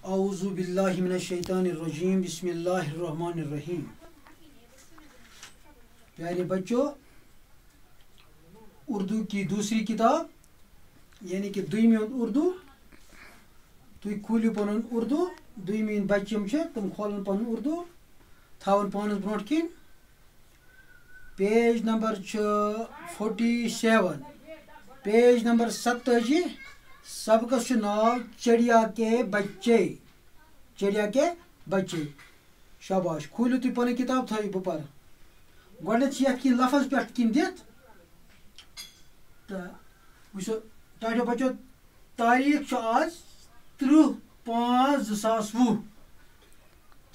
اعوذ باللہ من الشیطان الرجیم بسم اللہ الرحمن الرحیم. پیارے بچوں، اردو کی دوسری کتاب یعنی کہ دویمہ اردو تھی کھولو پن اردو دویمہ بچم تم کھولن پن اردو تھاون پانس برونٹ کن پیج نمبر 47 پیج نمبر 27 سبقس ناو چڑیا کے بچے. چڑیا کے بچے. شاباش کھولو تھی پن کتاب تھو بہ پر گۄڈنیتھ یتھ کن لفظ پہ کن دتھ تو وچھو ٹاٹو بچو تاریخ آج 30/5/2020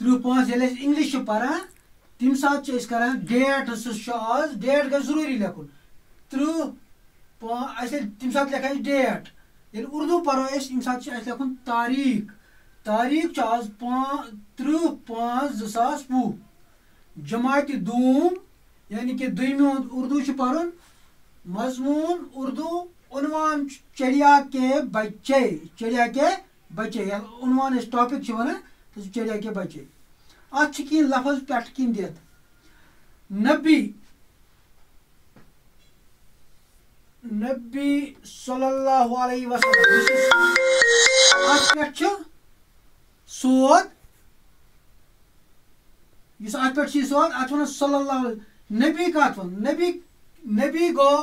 30/5 ییٚلہِ أسۍ انگلش پران تمہِ ساتہٕ چھِ کران ڈیٹ آز ڈیٹ گژھِ ضروٗری لیکھُن 30/5 اَسہِ تمہِ ساتہٕ لیکھان ڈیٹ. ییٚلہِ اردو پرو أسۍ امہِ ساتہٕ چھُ اَسہِ لیکھُن تاریخ. تاریخ چھُ آز 30/5/2020 جماعتِ دوم یعنی کہ دویمہ اردو چھُ پرُن مضمون اردو عنوان چڑیا کے بچے. چڑیا کے بچے یتھ عنوان أسۍ ٹاپک چھِ ونان سُہ چھُ چڑیا کے بچے. اتھ چھِ کینٛہہ لفظ پٮ۪ٹھ کِنۍ دِتھ. نبی صلی اللہ علیہ وسلم اتھ پٮ۪ٹھ چھُ سود یُس اتھ پٮ۪ٹھ چھُ سود اتھ ونان صلی اللہ علیہ. نبی کتھ ون نبی گوٚو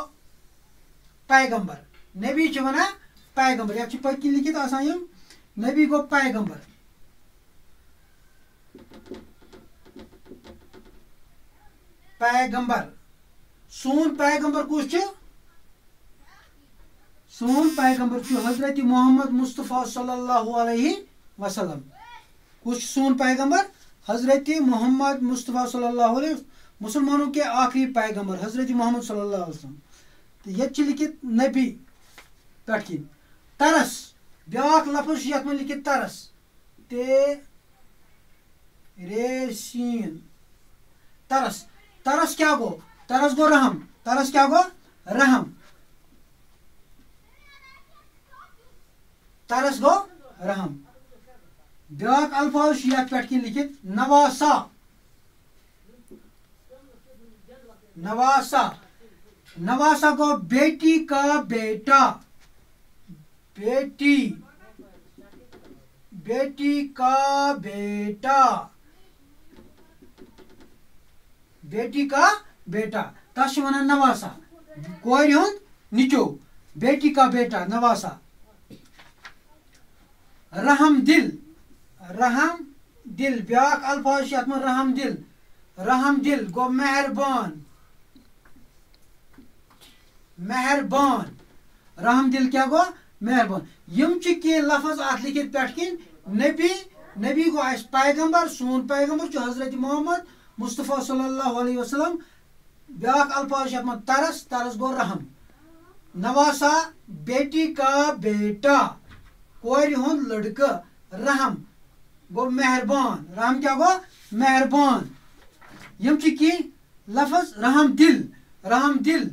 پیغمبر. نبی چھِ ونان پیغمبر. یتھ چھِ پٔتۍ کِنۍ لیکھِتھ آسان یِم نبی گوٚو پیغمبر. پیغمبر سون پیغمبر کس چھُ؟ سون پیغمبر چھُ حضرت محمد مصطفیٰ صلی اللہ علیہ وسلم. کس چھُ سون پیغمبر؟ حضرت محمد مصطفیٰ صلی اللہ علیہ وسلم مسلمانوں کے آخری پیغمبر حضرت محمد صلی اللہ علیہ وسلم. تو یہ لکھت نبی پٮ۪ٹھ کِنۍ. ترس بیاکھ لفظ یتھ منٛز لکھِتھ ترس ترس. ترس کیا گو؟ ترس گو رحم. ترس کیا گو؟ رحم. ترس گو رحم. بیاکھ الفاظ یتھ پٮ۪ٹھ کِنۍ لکھِتھ نواسا. نواسا. نواسا گو بیٹی کا بیٹا. بیٹی کا بیٹا. بیٹی کا بیٹا تس ونان نواسا. کورِ ہُنٛد نِچو. بیٹی کا بیٹا نواسا. رحم دل. رحم دل بیاکھ الفاظ یتھ منٛز رحم دل. رحم دل گو مہربان. مہربان. رحم دل کیا گو؟ مہربان. یم چھ کینٛہہ لفظ اتھ لکھِتھ پٮ۪ٹھ کِنۍ. نبی گو اَسہِ پیغمبر. سون پیغمبر چھُ حضرت محمد مصطفیٰ صلی اللہ علیہ وسلم. بیاکھ الفاظ یتھ منٛز ترس. ترس گو رحم. نواسا بیٹی کا بیٹا کورِ ہُنٛد لڑکہٕ. رحم گو مہربان. رحم کیا گو؟ مہربان. یم چھ کینٛہہ لفظ رحم دل. رحم دل.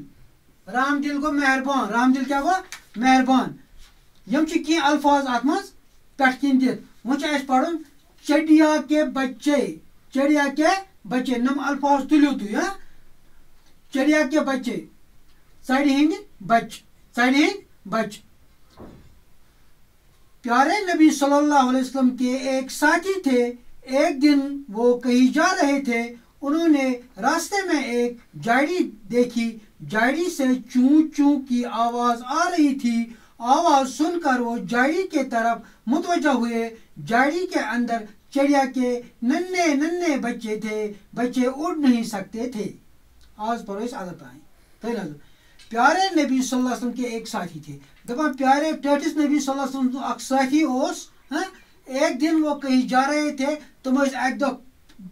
رحم دل گو مہربان. رحم دل کیا گو؟ مہربان. یم چھ کینٛہہ الفاظ اتھ منٛز پٮ۪ٹھ کِنۍ دِتھ. وۄنۍ چھُ اَسہِ پرُن چڑیا کے بچے. چڑیا کے بچے. نم الفاظ تُلِو تُہۍ. چڑیا کے بچے ژرِ ہٕنٛدۍ بچہِ. ژرِ ہٕنٛدۍ بچہِ. پیارے نبی صلی اللہ علیہ وسلم کے ایک ساتھی تھے. ایک دن وہ کہیں جا رہے تھے. انہوں نے راستے میں ایک جاڑی دیکھی. جاڑی سے چوں چوں کی آواز آ رہی تھی. آواز سن کر وہ جاڑی کے طرف متوجہ ہوئے. جاڑی کے اندر چڑیا کے ننھے ننھے بچے تھے. بچے اڑ نہیں سکتے تھے. آج پڑھو اس عادت آئیں. پیارے نبی صلی اللہ علیہ وسلم کے ایک ساتھی تھے. دپان پیارے ٹٲٹھِس نبی صلی اللہ علیہ وسلم اکھ ساتھی اوس. ایک دن وہ کہیں جا رہے تھے. تم اک دۄہ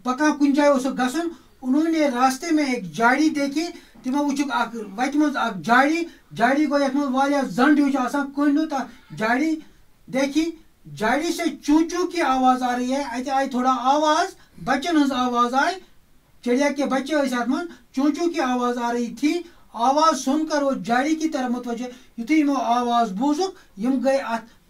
پکان کُنہِ جایہِ اوسُکھ گژھُن. انہوں نے راستے میں ایک جاڑی دیکھی. تمو وٕچھُکھ اکھ وتہِ منٛز اکھ جاڑی. جاڑی گوٚو یتھ منٛز واریاہ زنٛڈ ہیوٗ چھُ آسان کُنہِ تتھ جاڑی دیکھی. جاڑی سے چوں چوں کی آواز آ رہی ہے. اتہِ آیہِ تھوڑا آواز. بچن ہٕنٛز آواز آئی. چڑیا کے بچے ٲسۍ اتھ منٛز. چوں چوں کی آواز آ رہی تھی. آواز سن کر وہ جاڑی کی طرف متوجہ. یُتھُے یِمو آواز بوٗزُکھ یم گٔے اتھ